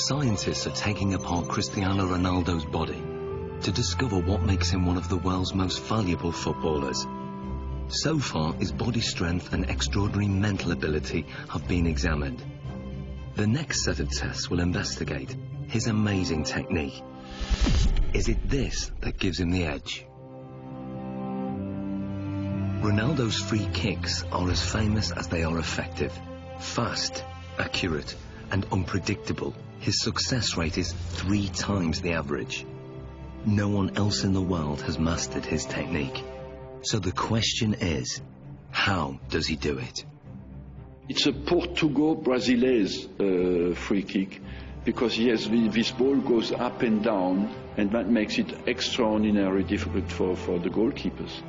Scientists are taking apart Cristiano Ronaldo's body to discover what makes him one of the world's most valuable footballers. So far, his body strength and extraordinary mental ability have been examined. The next set of tests will investigate his amazing technique. Is it this that gives him the edge? Ronaldo's free kicks are as famous as they are effective. Fast, accurate, and unpredictable, his success rate is 3 times the average. No one else in the world has mastered his technique. So the question is, how does he do it? It's a Portugal-Brazilese free kick, because yes, this ball goes up and down, and that makes it extraordinarily difficult for the goalkeepers.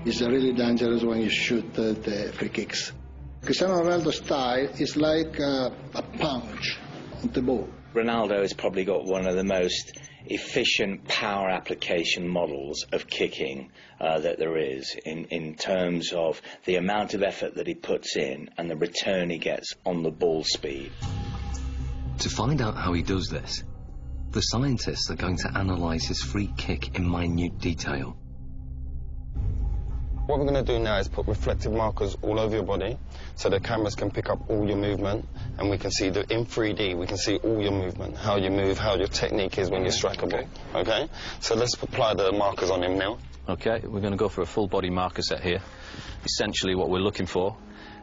It's really dangerous when you shoot the free kicks. Cristiano Ronaldo's style is like a punch on the ball. Ronaldo has probably got one of the most efficient power application models of kicking that there is, in terms of the amount of effort that he puts in and the return he gets on the ball speed. To find out how he does this, the scientists are going to analyse his free kick in minute detail. What we're going to do now is put reflective markers all over your body so the cameras can pick up all your movement, and we can see that in 3D we can see all your movement, how you move, how your technique is when you strike a ball. Okay? So let's apply the markers on him now. Okay, we're going to go for a full body marker set here. Essentially what we're looking for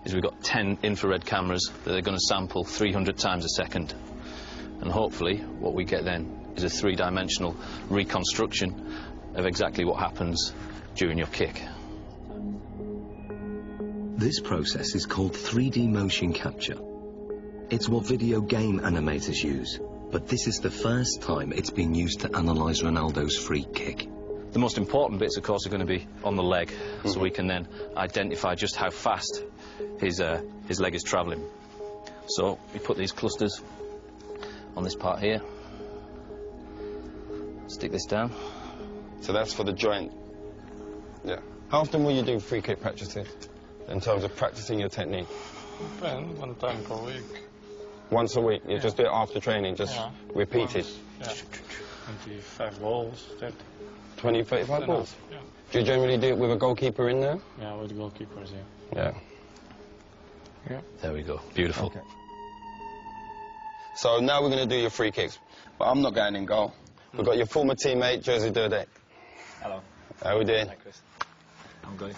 is we've got 10 infrared cameras that are going to sample 300 times a second. And hopefully what we get then is a 3-dimensional reconstruction of exactly what happens during your kick. This process is called 3D motion capture. It's what video game animators use, but this is the first time it's been used to analyse Ronaldo's free kick. The most important bits, of course, are going to be on the leg, so we can then identify just how fast his leg is travelling. So we put these clusters on this part here, stick this down. So that's for the joint. Yeah. How often will you do free kick practices in terms of practicing your technique? Depends, 1 time per week. Once a week? You just do it after training, just repeat it? Yeah. 25 balls, 30. 20, 35 balls? Yeah. Do you generally do it with a goalkeeper in there? Yeah, with goalkeepers, Yeah. Yeah. There we go. Beautiful. Okay. So now we're going to do your free kicks. But I'm not going in goal. We've got your former teammate, Jersey Durdek. Hello. How are we doing? Hi, Chris. I'm good.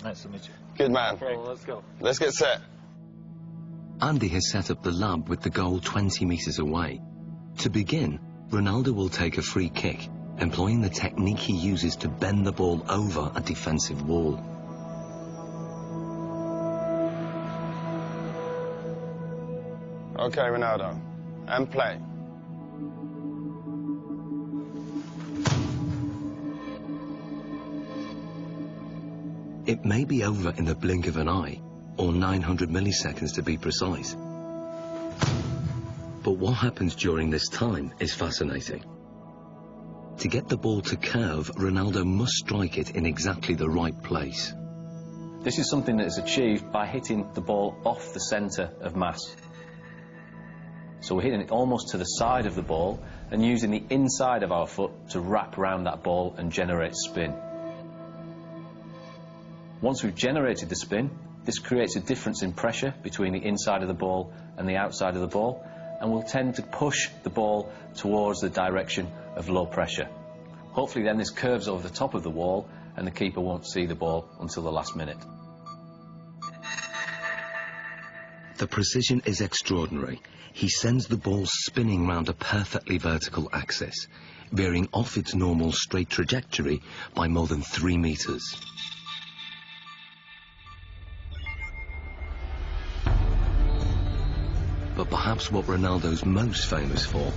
Nice to meet you. Good man. Well, let's go. Let's get set. Andy has set up the lab with the goal 20 metres away. To begin, Ronaldo will take a free kick, employing the technique he uses to bend the ball over a defensive wall. Okay, Ronaldo. And play. It may be over in the blink of an eye, or 900 milliseconds to be precise. But what happens during this time is fascinating. To get the ball to curve, Ronaldo must strike it in exactly the right place. This is something that is achieved by hitting the ball off the centre of mass. So we're hitting it almost to the side of the ball and using the inside of our foot to wrap around that ball and generate spin. Once we've generated the spin, this creates a difference in pressure between the inside of the ball and the outside of the ball, and will tend to push the ball towards the direction of low pressure. Hopefully then this curves over the top of the wall and the keeper won't see the ball until the last minute. The precision is extraordinary. He sends the ball spinning round a perfectly vertical axis, veering off its normal straight trajectory by more than 3 meters. But perhaps what Ronaldo's most famous for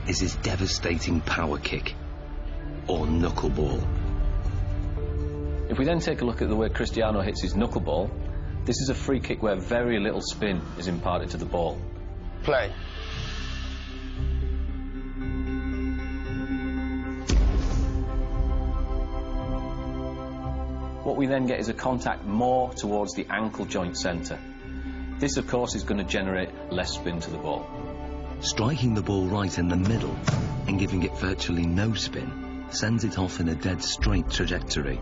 is his devastating power kick, or knuckleball. If we then take a look at the way Cristiano hits his knuckleball, this is a free kick where very little spin is imparted to the ball. Play. What we then get is a contact more towards the ankle joint centre. This, of course, is going to generate less spin to the ball. Striking the ball right in the middle and giving it virtually no spin sends it off in a dead straight trajectory.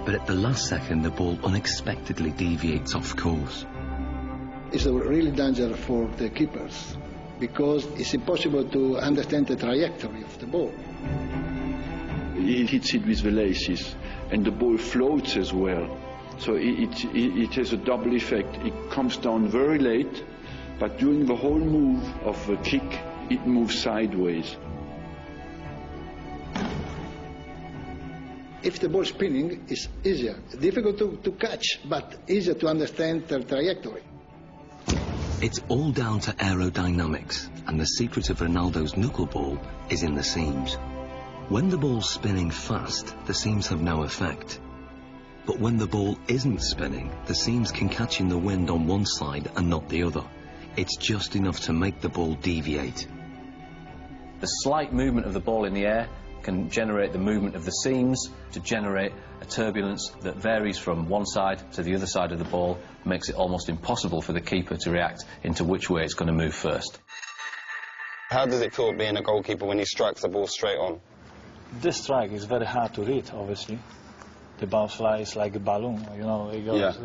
But at the last second, the ball unexpectedly deviates off course. It's a really danger for the keepers because it's impossible to understand the trajectory of the ball. He hits it with the laces, and the ball floats as well. So it has a double effect. It comes down very late, but during the whole move of the kick, it moves sideways. If the ball spinning, it's easier. Difficult to catch, but easier to understand the trajectory. It's all down to aerodynamics, and the secret of Ronaldo's knuckleball is in the seams. When the ball's spinning fast, the seams have no effect. But when the ball isn't spinning, the seams can catch in the wind on one side and not the other. It's just enough to make the ball deviate. The slight movement of the ball in the air can generate the movement of the seams to generate a turbulence that varies from one side to the other side of the ball, makes it almost impossible for the keeper to react into which way it's going to move first. How does it feel being a goalkeeper when he strikes the ball straight on? This strike is very hard to read, obviously. The ball flies like a balloon, you know, it goes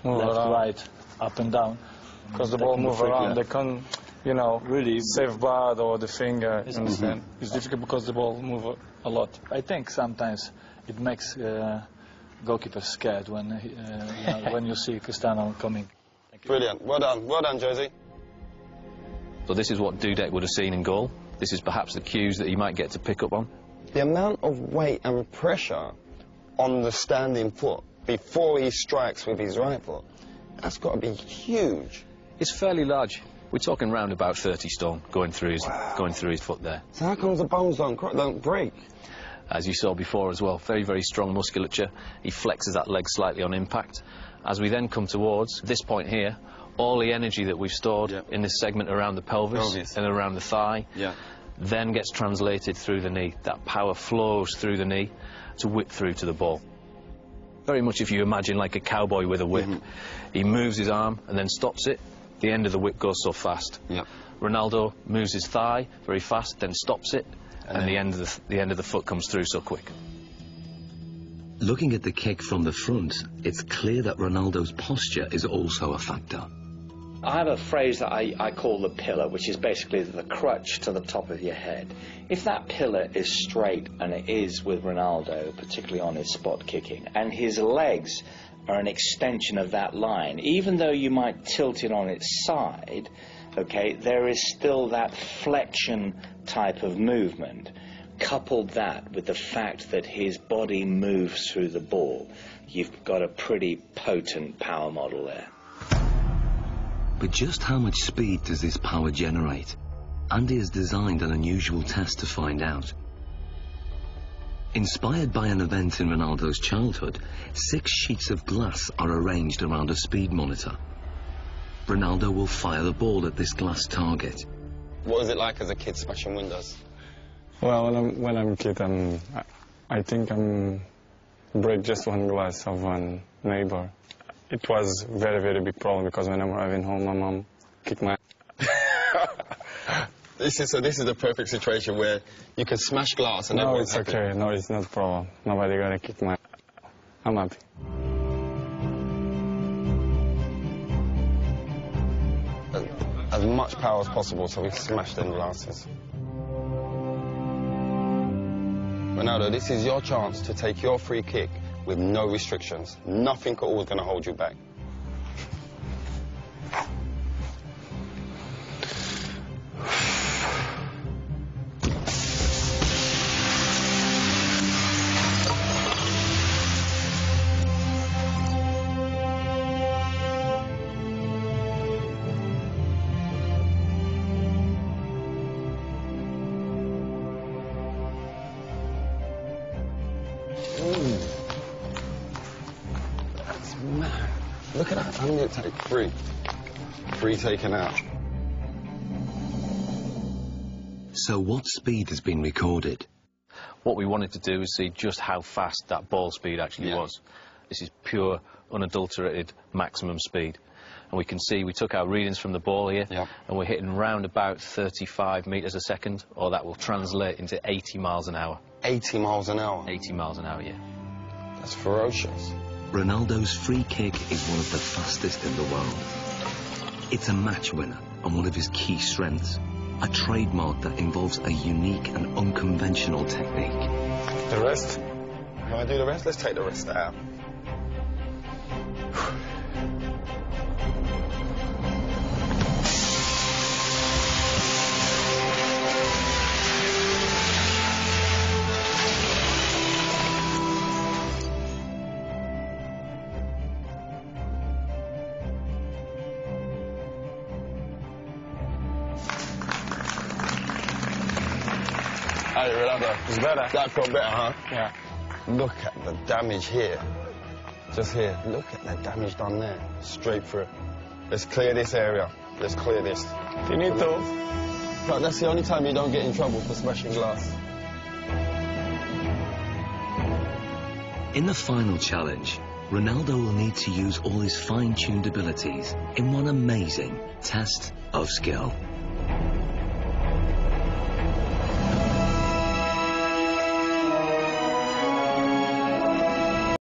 left, right, up and down. Because the ball moves around, they can't, you know, really save blood or the finger, you understand? It's difficult because the ball moves a lot. I think sometimes it makes goalkeepers scared when, you know, when you see Cristiano coming. Brilliant. Well done, Josie. So this is what Dudek would have seen in goal. This is perhaps the cues that he might get to pick up on. The amount of weight and pressure on the standing foot before he strikes with his right foot, that's got to be huge. It's fairly large. We're talking round about 30 stone going through his foot there. So how comes the bones don't break? As you saw before as well, very, very strong musculature. He flexes that leg slightly on impact. As we then come towards this point here, all the energy that we've stored in this segment around the pelvis and around the thigh then gets translated through the knee. That power flows through the knee to whip through to the ball. Very much if you imagine like a cowboy with a whip. He moves his arm and then stops it. The end of the whip goes so fast. Ronaldo moves his thigh very fast, then stops it, and the end of the foot comes through so quick. Looking at the kick from the front, it's clear that Ronaldo's posture is also a factor. I have a phrase that I call the pillar, which is basically the crutch to the top of your head. If that pillar is straight, and it is with Ronaldo, particularly on his spot kicking, and his legs are an extension of that line, even though you might tilt it on its side, okay, there is still that flexion type of movement. Coupled that with the fact that his body moves through the ball, you've got a pretty potent power model there. But just how much speed does this power generate? Andy has designed an unusual test to find out. Inspired by an event in Ronaldo's childhood, 6 sheets of glass are arranged around a speed monitor. Ronaldo will fire the ball at this glass target. What was it like as a kid smashing windows? Well, when I'm a kid, I think I'm break just one glass of one neighbor. It was very, very big problem because when I'm arriving home, my mom kicked my... This is the perfect situation where you can smash glass and no, it's okay. No, it's not a problem. Nobody gonna kick my... I'm happy. As much power as possible so we smashed in glasses. Ronaldo, this is your chance to take your free kick with no restrictions. Nothing at all is going to hold you back. That's mad. Look at that. I'm going to take 3. 3 taken out. So what speed has been recorded? What we wanted to do is see just how fast that ball speed actually was. This is pure, unadulterated maximum speed. And we can see we took our readings from the ball here, Yep. and we're hitting round about 35 metres a second, or that will translate into 80 miles an hour. 80 miles an hour? 80 miles an hour, yeah. That's ferocious. Ronaldo's free kick is one of the fastest in the world. It's a match winner and one of his key strengths, a trademark that involves a unique and unconventional technique. The rest? You want to do the rest? Let's take the rest out. Hey, Ronaldo. It's better. That felt better, huh? Yeah. Look at the damage here. Just here. Look at the damage done there. Straight through. Let's clear this area. Let's clear this. Finito. But that's the only time you don't get in trouble for smashing glass. In the final challenge, Ronaldo will need to use all his fine-tuned abilities in one amazing test of skill.